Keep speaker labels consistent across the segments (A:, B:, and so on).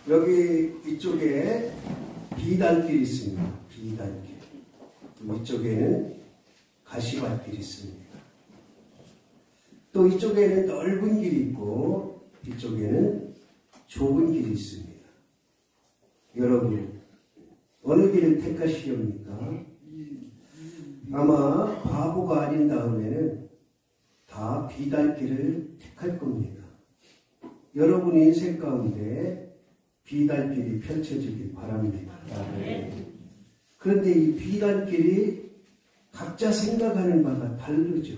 A: 여기 이쪽에 비단길이 있습니다. 비단길. 이쪽에는 가시밭길이 있습니다. 또 이쪽에는 넓은 길이 있고 이쪽에는 좁은 길이 있습니다. 여러분, 어느 길을 택하시렵니까? 아마 바보가 아닌 다음에는 다 비단길을 택할 겁니다. 여러분 인생 가운데 비단길이 펼쳐지길 바랍니다. 그런데 이 비단길이 각자 생각하는 바가 다르죠.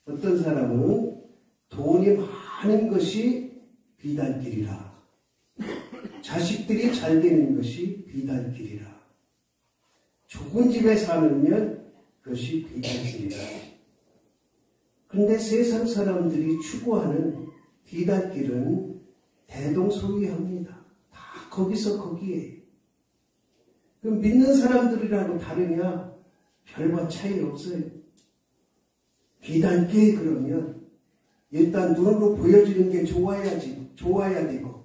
A: 어떤 사람은 돈이 많은 것이 비단길이라, 자식들이 잘 되는 것이 비단길이라, 좋은 집에 사느면 그것이 비단길이라. 그런데 세상 사람들이 추구하는 비단길은 대동소이합니다. 다 거기서 거기에. 그럼 믿는 사람들이라고 다르냐? 별반 차이 없어요. 비단길 그러면 일단 눈으로 보여지는 게 좋아야 되고,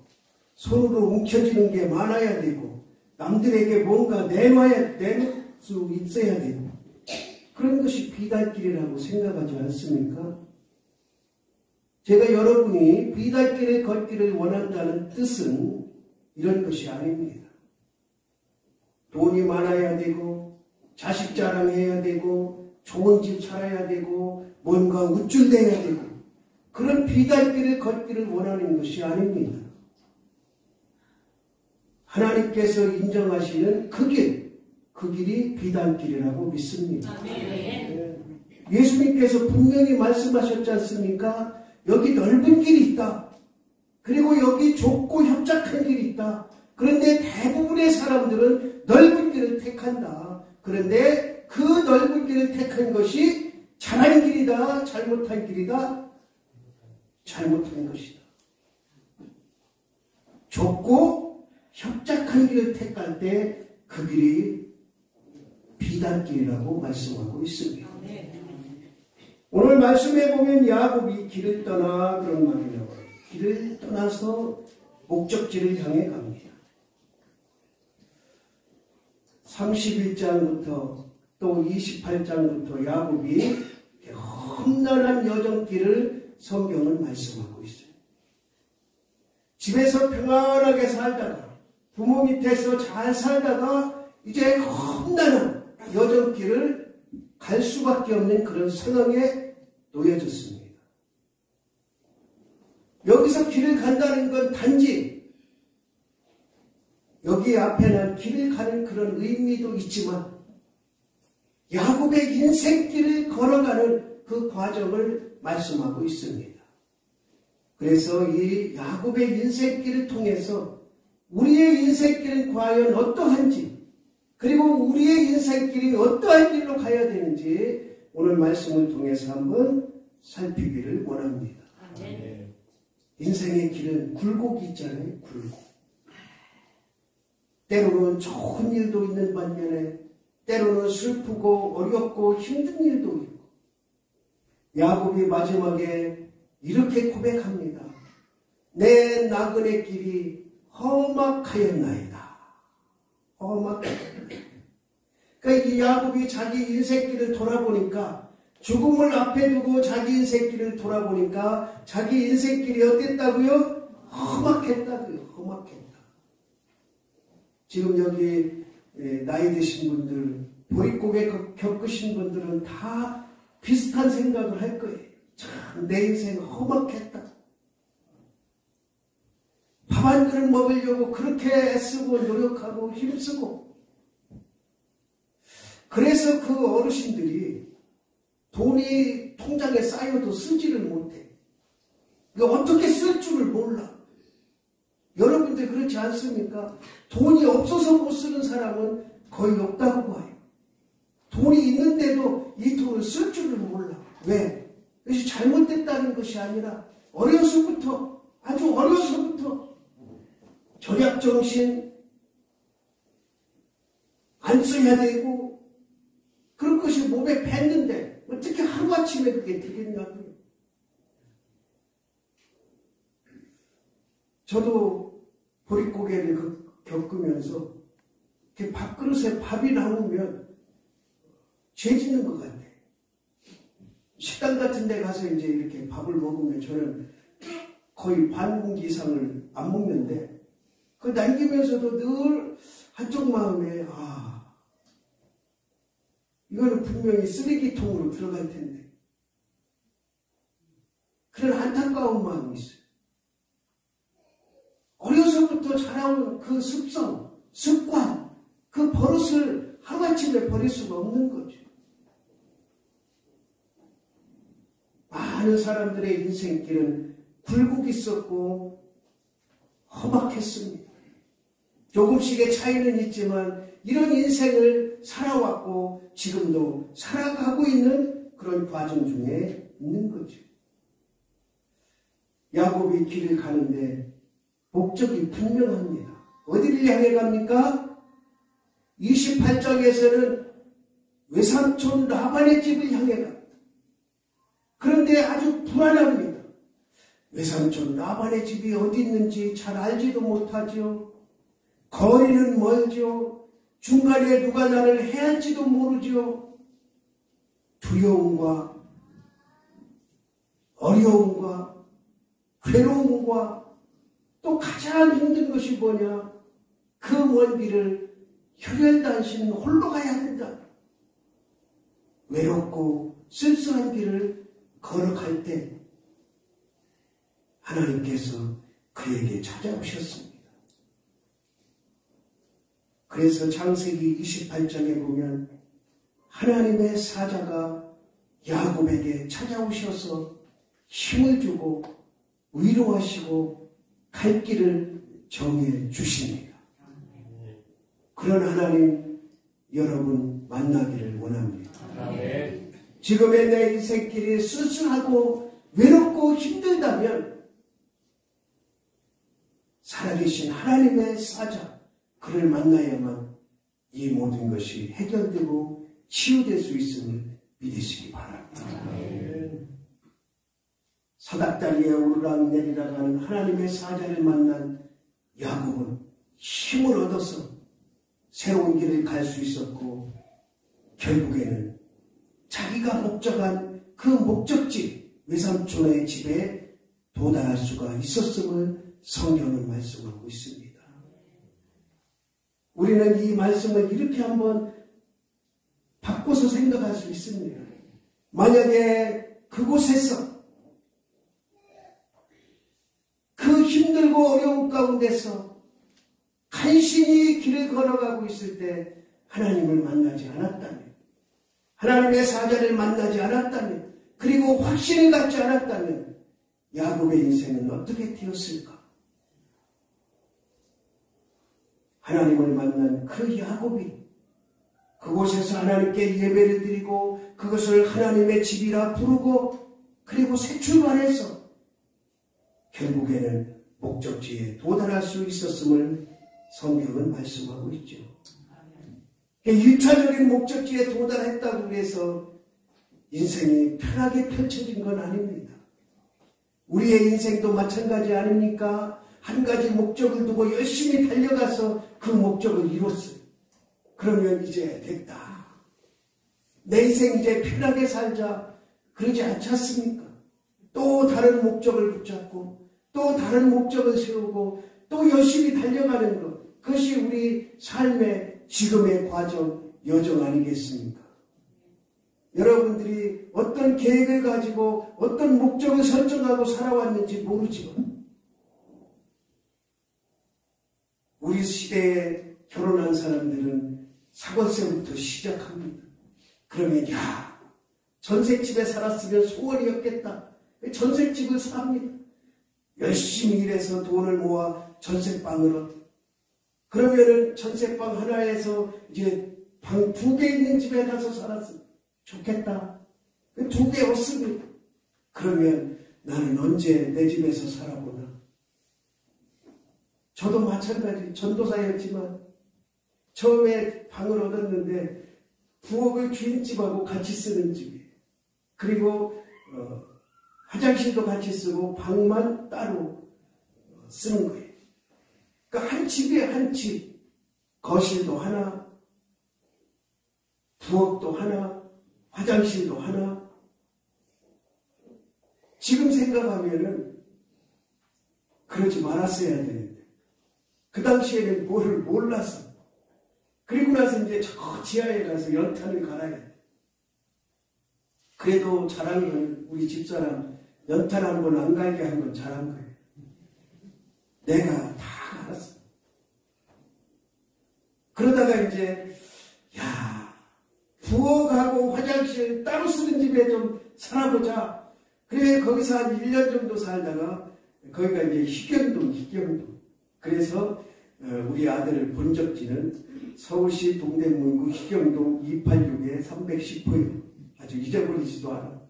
A: 손으로 움켜쥐는 게 많아야 되고, 남들에게 뭔가 내놓을 수 있어야 되고, 그런 것이 비단길이라고 생각하지 않습니까? 제가 여러분이 비단길에 걷기를 원한다는 뜻은 이런 것이 아닙니다. 돈이 많아야 되고, 자식 자랑해야 되고, 좋은 집 살아야 되고, 뭔가 우쭐대야 되고, 그런 비단길을 걷기를 원하는 것이 아닙니다. 하나님께서 인정하시는 그 길이 비단길이라고 믿습니다. 예수님께서 분명히 말씀하셨지 않습니까? 여기 넓은 길이 있다. 그리고 여기 좁고 협착한 길이 있다. 그런데 대부분의 사람들은 넓은 길을 택한다. 그런데 그 넓은 길을 택한 것이 잘한 길이다, 잘못한 길이다? 잘못한 것이다. 좁고 협착한 길을 택할 때 그 길이 비단길이라고 말씀하고 있습니다. 오늘 말씀해 보면 야곱이 길을 떠나 그런 말이 나와요. 길을 떠나서 목적지를 향해 갑니다. 31장부터 또 28장부터 야곱이 험난한 여정길을 성경은 말씀하고 있어요. 집에서 평안하게 살다가 부모 밑에서 잘 살다가 이제 험난한 여정길을 갈 수밖에 없는 그런 상황에 놓여졌습니다. 여기서 길을 간다는 건 단지 여기 앞에는 길을 가는 그런 의미도 있지만 야곱의 인생길을 걸어가는 그 과정을 말씀하고 있습니다. 그래서 이 야곱의 인생길을 통해서 우리의 인생길은 과연 어떠한지, 그리고 우리의 인생길이 어떠한 길로 가야 되는지 오늘 말씀을 통해서 한번 살피기를 원합니다. 인생의 길은 굴곡이 있잖아요. 굴곡. 때로는 좋은 일도 있는 반면에 때로는 슬프고 어렵고 힘든 일도 있고, 야곱이 마지막에 이렇게 고백합니다. 내 나그네 길이 험악하였나이다. 험악하였나이다. 그러니까 이 야곱이 자기 인생길을 돌아보니까, 죽음을 앞에 두고 자기 인생길을 돌아보니까 자기 인생길이 어땠다고요? 험악했다고요. 험악했다. 지금 여기 나이 드신 분들, 보릿고개 겪으신 분들은 다 비슷한 생각을 할 거예요. 참, 내 인생 험악했다. 밥 한 그릇 먹으려고 그렇게 애쓰고 노력하고 힘쓰고, 그래서 그 어르신들이 돈이 통장에 쌓여도 쓰지를 못해. 어떻게 쓸 줄을 몰라. 여러분들 그렇지 않습니까? 돈이 없어서 못 쓰는 사람은 거의 없다고 봐요. 돈이 있는데도 이 돈을 쓸 줄을 몰라. 왜? 그것이 잘못됐다는 것이 아니라 어려서부터, 아주 어려서부터 절약정신 안 써야 되고 그런 것이 몸에 뱄는데 어떻게 하루아침에 그게 되겠냐고요. 저도 보릿고개를 겪으면서 이렇게 밥그릇에 밥이 남으면 죄 짓는 것 같아. 식당 같은 데 가서 이제 이렇게 밥을 먹으면 저는 거의 반 공기 이상을 안 먹는데, 그 남기면서도 늘 한쪽 마음에, 이거는 분명히 쓰레기통으로 들어갈 텐데. 그런 안타까운 마음이 있어요. 어려서부터 자라온 그 습성, 습관, 그 버릇을 하루아침에 버릴 수가 없는 거죠. 많은 사람들의 인생길은 굴곡 있었고 험악했습니다. 조금씩의 차이는 있지만 이런 인생을 살아왔고 지금도 살아가고 있는 그런 과정 중에 있는 거죠. 야곱이 길을 가는데 목적이 분명합니다. 어디를 향해 갑니까? 28장에서는 외삼촌 라반의 집을 향해 갑니다. 그런데 아주 불안합니다. 외삼촌 라반의 집이 어디 있는지 잘 알지도 못하죠. 거리는 멀죠. 중간에 누가 나를 해할지도 모르죠. 두려움과 어려움과 괴로움과 또 가장 힘든 것이 뭐냐? 그 먼 길을 혈혈단신 홀로 가야 한다. 외롭고 쓸쓸한 길을 걸어갈 때 하나님께서 그에게 찾아오셨습니다. 그래서 창세기 28장에 보면 하나님의 사자가 야곱에게 찾아오셔서 힘을 주고 위로하시고 갈 길을 정해 주십니다. 그런 하나님 여러분 만나기를 원합니다. 지금의 내 인생길이 쓸쓸하고 외롭고 힘들다면 살아계신 하나님의 사자, 그를 만나야만 이 모든 것이 해결되고 치유될 수 있음을 믿으시기 바랍니다. 사닥다리에 오르락 내리락 하는 하나님의 사자를 만난 야곱은 힘을 얻어서 새로운 길을 갈 수 있었고, 결국에는 자기가 목적한 그 목적지 외삼촌의 집에 도달할 수가 있었음을 성경은 말씀하고 있습니다. 우리는 이 말씀을 이렇게 한번 바꿔서 생각할 수 있습니다. 만약에 그곳에서 그 힘들고 어려운 가운데서 간신히 길을 걸어가고 있을 때 하나님을 만나지 않았다면, 하나님의 사자를 만나지 않았다면, 그리고 확신을 갖지 않았다면 야곱의 인생은 어떻게 되었을까? 하나님을 만난 그 야곱이 그곳에서 하나님께 예배를 드리고 그것을 하나님의 집이라 부르고 그리고 새 출발해서 결국에는 목적지에 도달할 수 있었음을 성경은 말씀하고 있죠. 1차적인 목적지에 도달했다고 해서 인생이 편하게 펼쳐진 건 아닙니다. 우리의 인생도 마찬가지 아닙니까? 한 가지 목적을 두고 열심히 달려가서 그 목적을 이뤘어요. 그러면 이제 됐다. 내 인생 이제 편하게 살자. 그러지 않지 않습니까? 또 다른 목적을 붙잡고 또 다른 목적을 세우고 또 열심히 달려가는 것. 그것이 우리 삶의 지금의 과정, 여정 아니겠습니까? 여러분들이 어떤 계획을 가지고 어떤 목적을 설정하고 살아왔는지 모르지만 우리 시대에 결혼한 사람들은 사골세부터 시작합니다. 그러면 전셋집에 살았으면 소원이었겠다. 전셋집을 삽니다. 열심히 일해서 돈을 모아 전셋방으로. 그러면은 전셋방 하나에서 이제 방 2개 있는 집에 가서 살았으면 좋겠다. 2개 없습니다. 그러면 나는 언제 내 집에서 살아보나. 저도 마찬가지 전도사였지만 처음에 방을 얻었는데 부엌의 주인집하고 같이 쓰는 집이에요. 그리고 화장실도 같이 쓰고 방만 따로 쓰는 거예요. 그러니까 한 집에 한 집, 거실도 하나, 부엌도 하나, 화장실도 하나. 지금 생각하면은 그러지 말았어야 되는데 그 당시에는 뭐를 몰랐어. 그리고 나서 이제 저 지하에 가서 연탄을 갈아야 돼. 그래도 잘한 건 우리 집사람 연탄 한 번 안 갈게 한 건 잘한 거예요. 내가 다 갈았어. 그러다가 이제 부엌하고 화장실 따로 쓰는 집에 좀 살아보자. 그래 거기서 한 1년 정도 살다가 거기가 이제 희경동. 그래서 우리 아들을 본 적지는 서울시 동대문구 희경동 286에 310호예요. 아주 잊어버리지도 않아.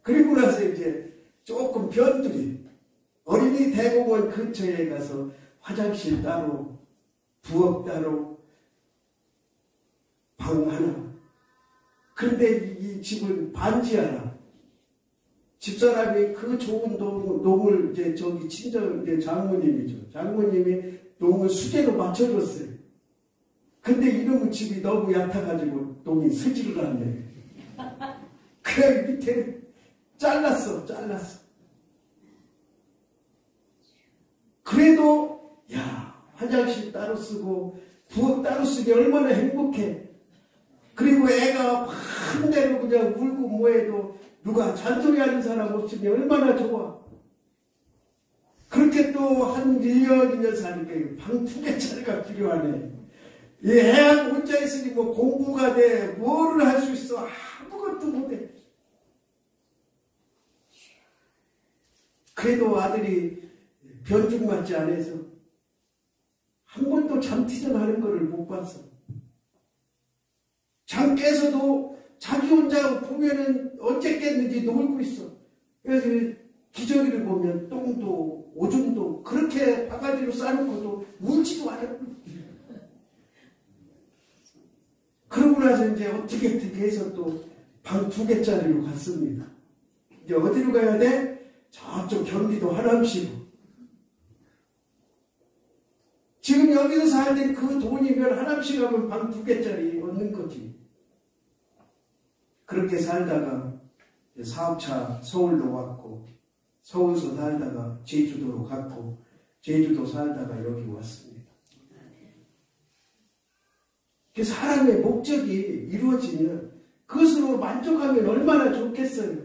A: 그리고 나서 이제 조금 변두리 어린이 대공원 근처에 가서 화장실 따로, 부엌 따로, 방 하나. 그런데 이 집은 반지 하나. 집사람이 그 좋은 농을 이제 저기 친정 이제 장모님이죠. 장모님이 농을 수제로 맞춰줬어요. 근데 이놈의 집이 너무 얕아가지고 농이 서지를 않네. 그 밑에 잘랐어. 그래도 화장실 따로 쓰고 부엌 따로 쓰기 얼마나 행복해. 그리고 애가 반대로 그냥 울고 뭐해도 누가 잔소리하는 사람 없으니 얼마나 좋아. 그렇게 또 한 1년, 2년 사니까 방 2개짜리가 필요하네. 이 애하고 혼자 있으니 뭐 공부가 돼, 뭐를 할 수 있어. 아무것도 못해. 그래도 아들이 변죽 맞지 않아서 한 번도 잠티전 하는 거를 못 봤어. 잠 깨서도 자기 혼자 보면은 언제 깼는지 놀고 있어. 그래서 기저귀를 보면 똥도 오줌도 그렇게 바가지로 싸놓고도 울지도 않아. 그러고 나서 이제 어떻게 해서 또 방 2개짜리로 갔습니다. 이제 어디로 가야 돼? 저쪽 경기도 하남시로. 지금 여기서 살던 그 돈이면 하남시 가면 방 2개짜리 얻는 거지. 그렇게 살다가 사업차 서울로 왔고, 서울서 살다가 제주도로 갔고, 제주도 살다가 여기 왔습니다. 사람의 목적이 이루어지면 그것으로 만족하면 얼마나 좋겠어요.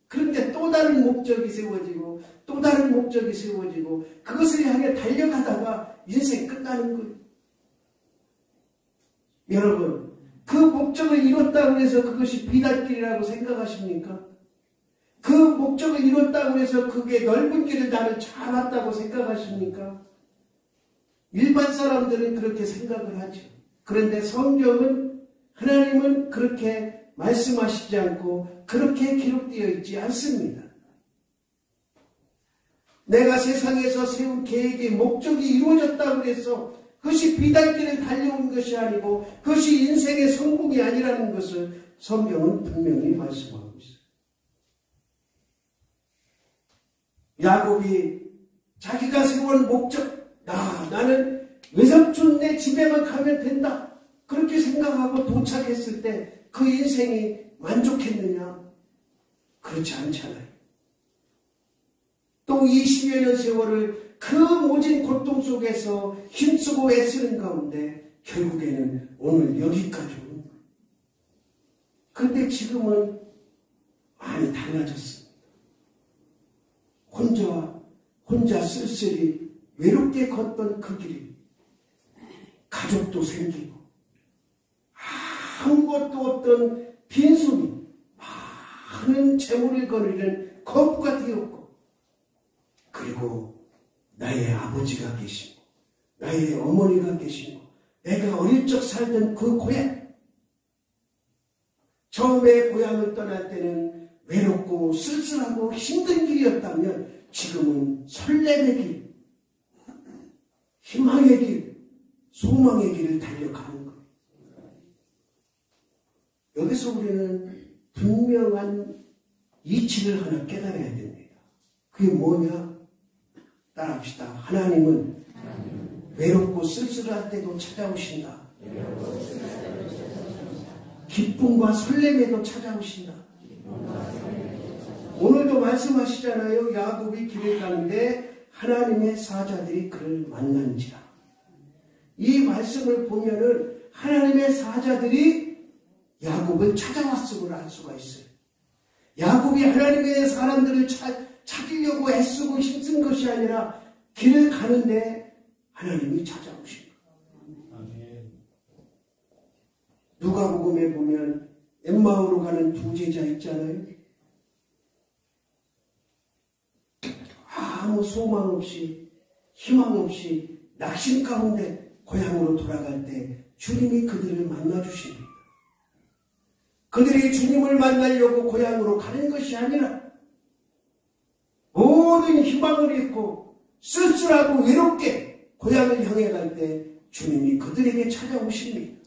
A: 그런데 또 다른 목적이 세워지고 또 다른 목적이 세워지고 그것을 향해 달려가다가 인생 끝나는 거예요. 여러분, 그 목적을 이뤘다고 해서 그것이 비단길이라고 생각하십니까? 그 목적을 이뤘다고 해서 그게 넓은 길을 나는 잘 왔다고 생각하십니까? 일반 사람들은 그렇게 생각을 하죠. 그런데 성경은, 하나님은 그렇게 말씀하시지 않고 그렇게 기록되어 있지 않습니다. 내가 세상에서 세운 계획의 목적이 이루어졌다고 해서 그것이 비단길을 달려온 것이 아니고 그것이 인생의 성공이 아니라는 것을 성경은 분명히 말씀하고 있어요. 야곱이 자기가 세운 목적, 나는 외삼촌 내 집에만 가면 된다. 그렇게 생각하고 도착했을 때 그 인생이 만족했느냐? 그렇지 않잖아요. 또 20여 년 세월을 그 모진 고통 속에서 힘쓰고 애쓰는 가운데 결국에는 오늘 여기까지 온 거예요. 그런데 지금은 많이 달라졌습니다. 혼자 쓸쓸히 외롭게 걷던 그 길이 가족도 생기고 아무것도 없던 빈손이 많은 재물을 거느리는 거부가 되었고, 그리고 나의 아버지가 계시고 나의 어머니가 계시고 내가 어릴 적 살던 그 고향, 처음에 고향을 떠날 때는 외롭고 쓸쓸하고 힘든 길이었다면 지금은 설렘의 길, 희망의 길, 소망의 길을 달려가는 것. 여기서 우리는 분명한 이치를 하나 깨달아야 됩니다. 그게 뭐냐? 따라합시다. 하나님은 외롭고 쓸쓸할 때도 찾아오신다. 기쁨과 설렘에도 찾아오신다. 오늘도 말씀하시잖아요. 야곱이 길을 가는데 하나님의 사자들이 그를 만난지라. 이 말씀을 보면은 하나님의 사자들이 야곱을 찾아왔음을 알 수가 있어요. 야곱이 하나님의 사람들을 찾으려고 애쓰고 힘쓴 것이 아니라 길을 가는데 하나님이 찾아오신 거예요. 누가복음에 보면 엠마오로 가는 두 제자 있잖아요. 아무 소망 없이 희망 없이 낙심 가운데 고향으로 돌아갈 때 주님이 그들을 만나주십니다. 그들이 주님을 만나려고 고향으로 가는 것이 아니라 모든 희망을 잃고 쓸쓸하고 외롭게 고향을 향해 갈 때 주님이 그들에게 찾아오십니다.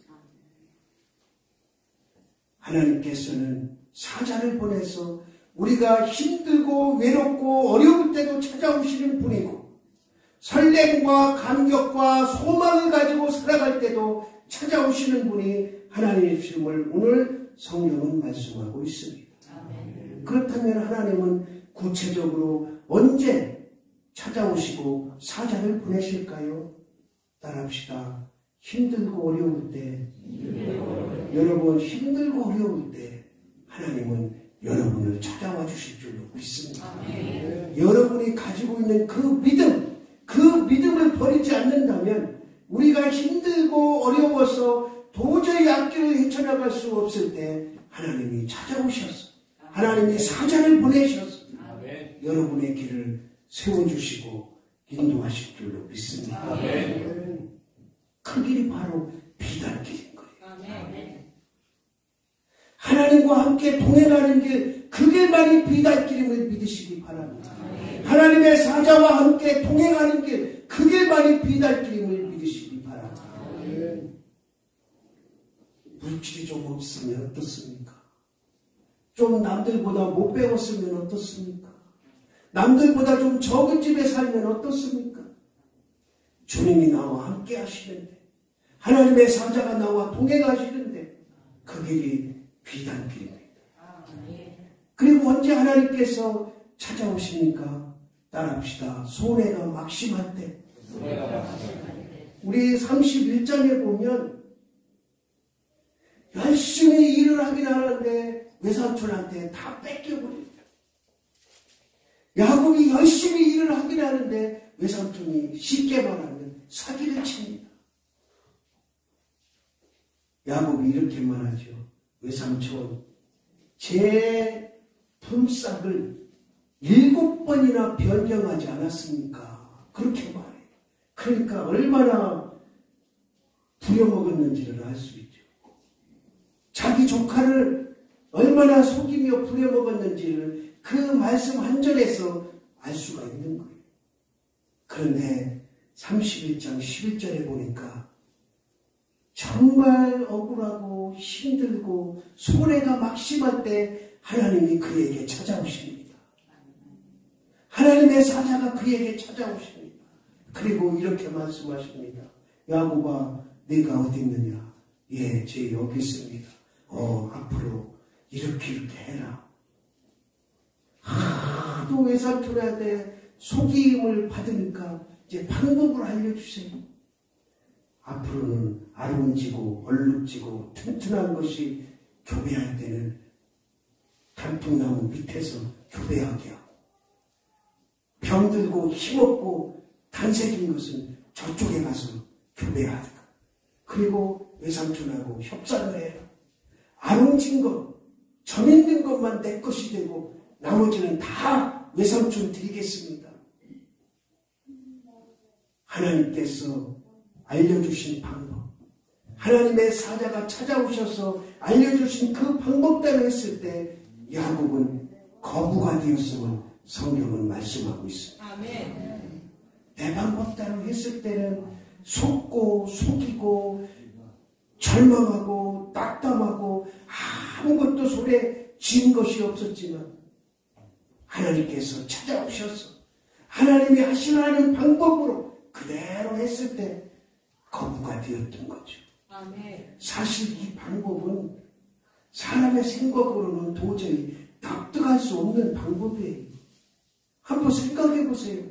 A: 하나님께서는 사자를 보내서 우리가 힘들고 외롭고 어려울 때도 찾아오시는 분이고 설렘과 감격과 소망을 가지고 살아갈 때도 찾아오시는 분이 하나님이심을 오늘 성경은 말씀하고 있습니다. 그렇다면 하나님은 구체적으로 언제 찾아오시고 사자를 보내실까요? 따라합시다. 힘들고 어려울 때, 여러분 힘들고 어려울 때 하나님은 여러분을 찾아와 주실 줄로 믿습니다. 여러분이 가지고 있는 그 믿음을 버리지 않는다면 우리가 힘들고 어려워서 도저히 앞길을 헤쳐나갈 수 없을 때 하나님이 찾아오셔서 하나님이 사자를 보내셔서 여러분의 길을 세워주시고 인도하실 줄로 믿습니다. 그 길이 바로 비단길인 거예요. 하나님과 함께 동행하는 길, 그 길만이 비단길임을 믿으시기 바랍니다. 하나님의 사자와 함께 동행하는 길, 그 길만이 비단길임을 믿으시기 바랍니다. 물질이 좀 없으면 어떻습니까? 좀 남들보다 못 배웠으면 어떻습니까? 남들보다 좀 적은 집에 살면 어떻습니까? 주님이 나와 함께 하시는데 하나님의 사자가 나와 동행하시는데 그 길이 비단길입니다. 그리고 언제 하나님께서 찾아오십니까? 따라합시다. 손해가 막심할 때. 우리 31장에 보면 열심히 일을 하긴 하는데 외삼촌한테 다 뺏겨버립니다. 야곱이 열심히 일을 하긴 하는데 외삼촌이 쉽게 말하면 사기를 칩니다. 야곱이 이렇게 말하죠. 외삼촌, 제 품삯을 7번이나 변경하지 않았습니까? 그렇게 말해요. 그러니까 얼마나 부려먹었는지를 알 수 있죠. 자기 조카를 얼마나 속이며 부려먹었는지를 그 말씀 한 절에서 알 수가 있는 거예요. 그런데 31장 11절에 보니까 정말 억울하고 힘들고 손해가 막심할 때 하나님이 그에게 찾아오십니다. 하나님의 사자가 그에게 찾아오십니다. 그리고 이렇게 말씀하십니다. 야곱아, 네가 어디 있느냐? 예, 제 여기 있습니다. 앞으로 이렇게 해라. 하도 외삼촌한테 속임을 받으니까 이제 방법을 알려주세요. 앞으로는 아름지고 얼룩지고 튼튼한 것이 교배할 때는 단풍나무 밑에서 교배하게 하고, 병들고 힘없고 단색인 것은 저쪽에 가서 교배하라. 그리고 외삼촌하고 협상을 해라. 아름진 것, 점 있는 것만 내 것이 되고 나머지는 다 외삼촌 드리겠습니다. 하나님께서 알려주신 방법, 하나님의 사자가 찾아오셔서 알려주신 그 방법대로 했을 때 야곱은 거부가 되었음을 성경은 말씀하고 있습니다. 내 방법대로 했을 때는 속고 속이고 절망하고 낙담하고 아무것도 손에 쥔 것이 없었지만 하나님께서 찾아오셔서 하나님이 하시라는 방법으로 그대로 했을 때 거부가 되었던 거죠.
B: 아멘.
A: 사실 이 방법은 사람의 생각으로는 도저히 납득할 수 없는 방법이에요. 한번 생각해 보세요.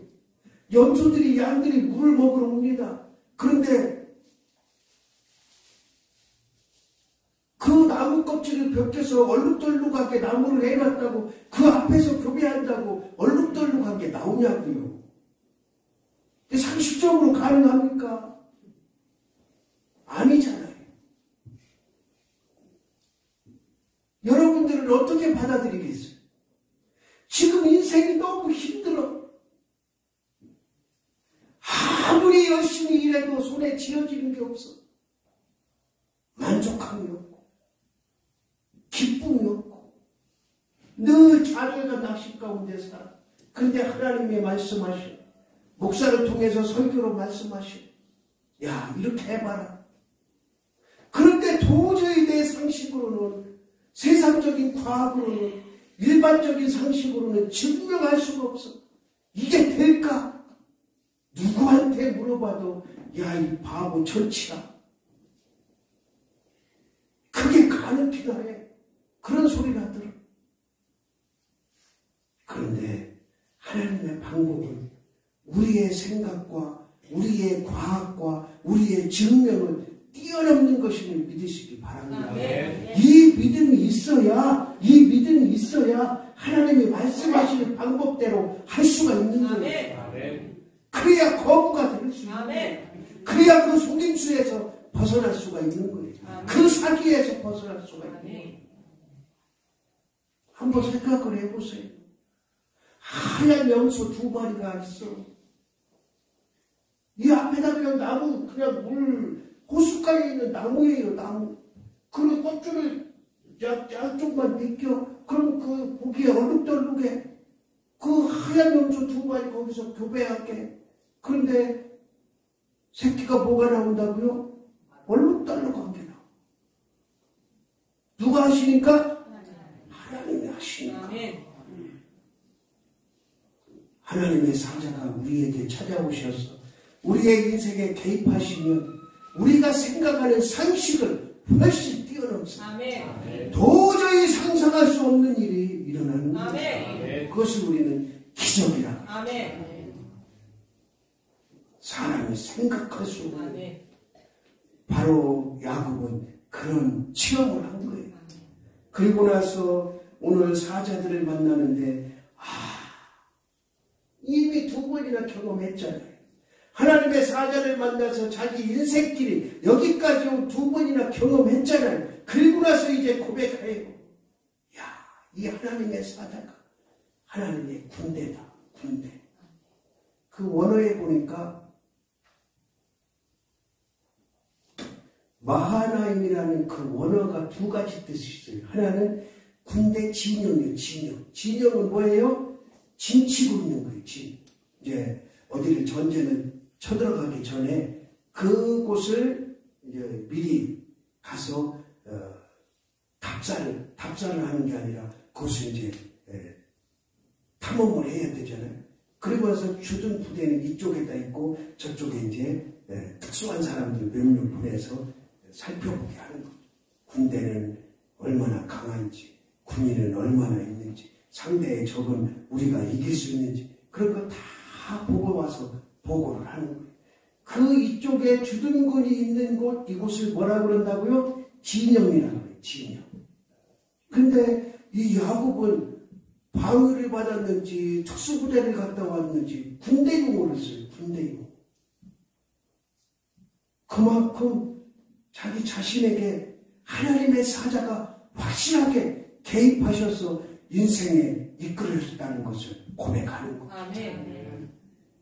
A: 염소들이 양들이 물을 먹으러 옵니다. 그런데 그 나무 껍질을 벗겨서 얼룩덜룩하게 나무를 해놨다고 그 앞에서 교배한다고 얼룩덜룩한 게 나오냐고요. 상식적으로 가능합니까? 아니잖아요. 여러분들은 어떻게 받아들이겠어요? 지금 인생이 너무 힘들어. 아무리 열심히 일해도 손에 쥐어지는 게 없어. 만족함이 없고 기쁨이 없고 늘 좌절과 낙심 가운데 살아. 그런데 하나님의 말씀하셔. 목사를 통해서 설교로 말씀하셔. 야, 이렇게 해봐라. 그런데 도저히 내 상식으로는, 세상적인 과학으로는, 일반적인 상식으로는 증명할 수가 없어. 이게 될까? 누구한테 물어봐도 야, 이 바보 천치야. 그게 가능키나 해. 그런 소리가 들어. 그런데 하나님의 방법은 우리의 생각과 우리의 과학과 우리의 증명을 뛰어넘는 것임을 믿으시기 바랍니다. 이 믿음이 있어야 하나님이 말씀하시는 방법대로 할 수가 있는 거예요. 그래야 거부가 될 수 있는 거예요. 그래야 그 속임수에서 벗어날 수가 있는 거예요. 그 사기에서 벗어날 수가 있는 거예요. 한번 생각을 해보세요. 하얀 염소 2마리가 있어. 이 앞에다 그냥 나무, 그냥 호숫가에 있는 나무예요, 나무. 그리고 껍질을 양쪽만 벗겨. 그럼 그 고기에 얼룩덜룩해. 그 하얀 염소 2마리 거기서 교배할게. 그런데 새끼가 뭐가 나온다고요? 얼룩덜룩한 게 나와. 누가 하시니까? 하나님이 하시니까. 하나님의 사자가 우리에게 찾아오셔서 우리의 인생에 개입하시면 우리가 생각하는 상식을 훨씬 뛰어넘습니다. 도저히 상상할 수 없는 일이 일어나는 거예요. 그것을 우리는 기적이라고 합니다. 사람이 생각할 수 없는 바로 야곱은 그런 체험을 한 거예요. 그리고 나서 오늘 사자들을 만나는데 이미 2번이나 경험했잖아요. 하나님의 사자를 만나서 자기 인생길이 여기까지 온 2번이나 경험했잖아요. 그리고 나서 이제 고백해요. 야, 이 하나님의 사자가 하나님의 군대다. 군대. 그 원어에 보니까 마하나임이라는 그 원어가 2가지 뜻이 있어요. 하나는 군대 진영이에요. 진영. 진영은 뭐예요? 진치고 있는 거예요. 이제 어디를 전쟁을 쳐들어가기 전에 그곳을 이제 미리 가서 답사를 하는 게 아니라 그것을 이제 탐험을 해야 되잖아요. 그리고 나서 주둔 부대는 이쪽에다 있고 저쪽에 이제 특수한 사람들 몇 명 보내서 살펴보게 하는 거죠. 군대는 얼마나 강한지, 군인은 얼마나 있는지, 상대의 적은 우리가 이길 수 있는지 그런 거 다 보고 와서 보고를 하는 거예요. 그 이쪽에 주둔군이 있는 곳, 이곳을 뭐라 그런다고요? 진영이라는 거예요. 진영. 근데 이 야곱은 방위를 받았는지 특수부대를 갔다 왔는지 군대용어를 써요. 군대용. 그만큼 자기 자신에게 하나님의 사자가 확실하게 개입하셔서 인생에 이끌어줬다는 것을 고백하는 거예요.
B: 아멘.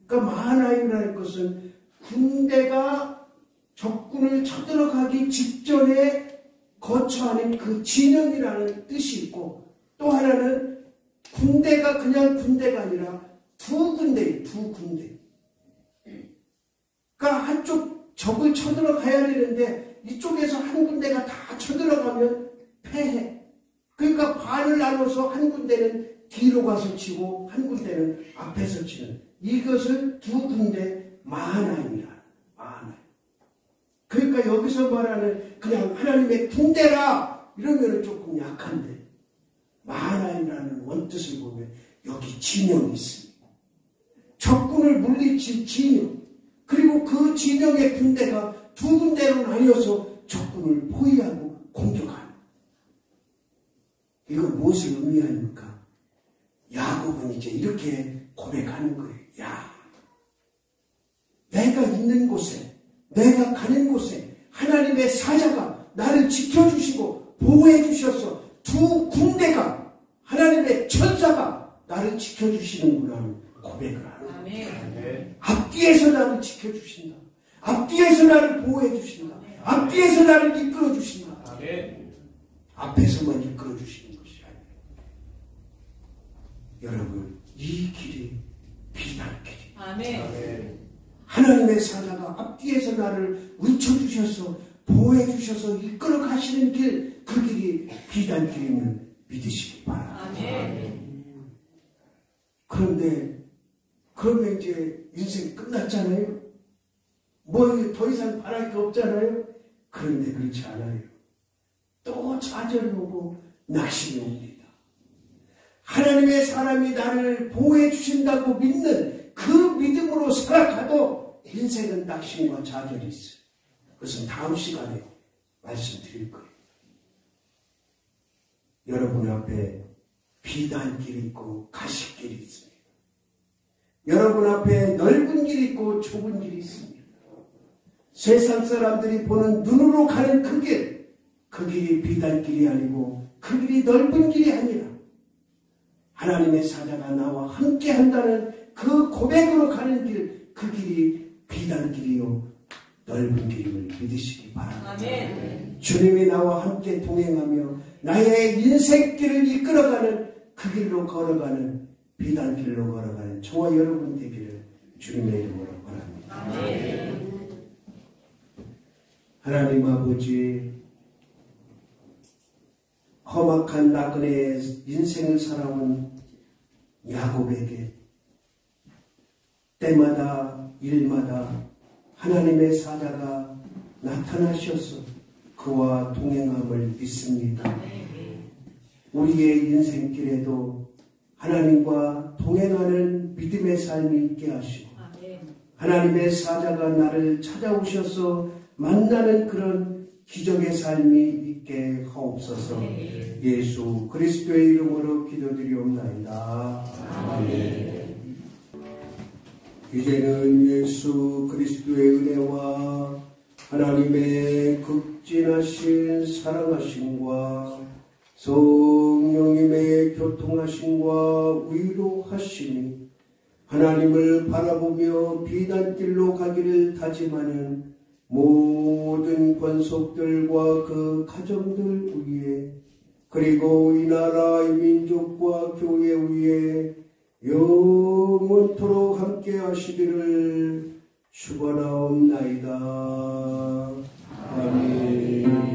A: 그러니까 마하나임이라는 것은 군대가 적군을 쳐들어가기 직전에 거처하는 그 진영이라는 뜻이 있고, 또 하나는 군대가 그냥 군대가 아니라 2군데예요. 2군데. 그러니까 한쪽 적을 쳐들어가야 되는데 이쪽에서 한 군데가 다 쳐들어가면 패해. 그러니까 반을 나눠서 한 군데는 뒤로 가서 치고 한 군데는 앞에서 치는 이것을 두 군데 마하나임이라. 마하나임. 그러니까 여기서 말하는 그냥 하나님의 군대라 이러면 조금 약한데, 마하나임이라는 원뜻을 보면 여기 진영이 있습니다. 적군을 물리칠 진영, 그리고 그 진영의 군대가 두 군데로 나뉘어서 적군을 포위하고 공격하는. 이거 무엇을 의미합니까? 야곱은 이제 이렇게 고백하는 거예요. 야, 내가 있는 곳에, 내가 가는 곳에 하나님의 사자가 나를 지켜주시고 보호해 주셔서 두 군대가, 하나님의 천사가 나를 지켜주시는구나 하는 고백을 하는 거예요. 앞뒤에서 나를 지켜주신다. 앞뒤에서 나를 보호해 주신다. 앞뒤에서 나를 이끌어 주신다. 앞에서만 이끌어 주시는 것이 아니에요. 여러분, 이 길이 비단길이. 하나님의 사자가 앞뒤에서 나를 의쳐주셔서 보호해주셔서 이끌어 가시는 길, 그 길이 비단길임을 믿으시기 바랍니다. 그런데 그러면 이제 인생이 끝났잖아요. 뭐 더 이상 바랄 게 없잖아요. 그런데 그렇지 않아요. 또 좌절이 오고 낙심이 옵니다. 하나님의 사람이 나를 보호해 주신다고 믿는 그 믿음으로 살아가도 인생은 낙심과 좌절이 있어요. 그것은 다음 시간에 말씀드릴 거예요. 여러분 앞에 비단길이 있고 가시길이 있습니다. 여러분 앞에 넓은 길이 있고 좁은 길이 있습니다. 세상 사람들이 보는 눈으로 가는 그 길, 그 길이 비단길이 아니고 그 길이 넓은 길이 아니라 하나님의 사자가 나와 함께 한다는 그 고백으로 가는 길, 그 길이 비단길이요 넓은 길임을 믿으시기 바랍니다. 아멘. 주님이 나와 함께 동행하며 나의 인생길을 이끌어가는 그 길로 걸어가는 비단길로 걸어가는 저와 여러분 되기를 주님의 이름으로 바랍니다. 아멘. 하나님 아버지, 험악한 나그네의 인생을 살아온 야곱에게 때마다 일마다 하나님의 사자가 나타나셔서 그와 동행함을 믿습니다. 우리의 인생길에도 하나님과 동행하는 믿음의 삶이 있게 하시고 하나님의 사자가 나를 찾아오셔서 만나는 그런 기적의 삶이 있게 하옵소서. 예수 그리스도의 이름으로 기도드리옵나이다. 아멘. 이제는 예수 그리스도의 은혜와 하나님의 극진하신 사랑하심과 성령님의 교통하심과 위로하심이 하나님을 바라보며 비단길로 가기를 다짐하는 모든 권속들과 그 가정들 위에, 그리고 이 나라 이 민족과 교회 위에 영원토록 함께 하시기를 축원하옵나이다. 아멘.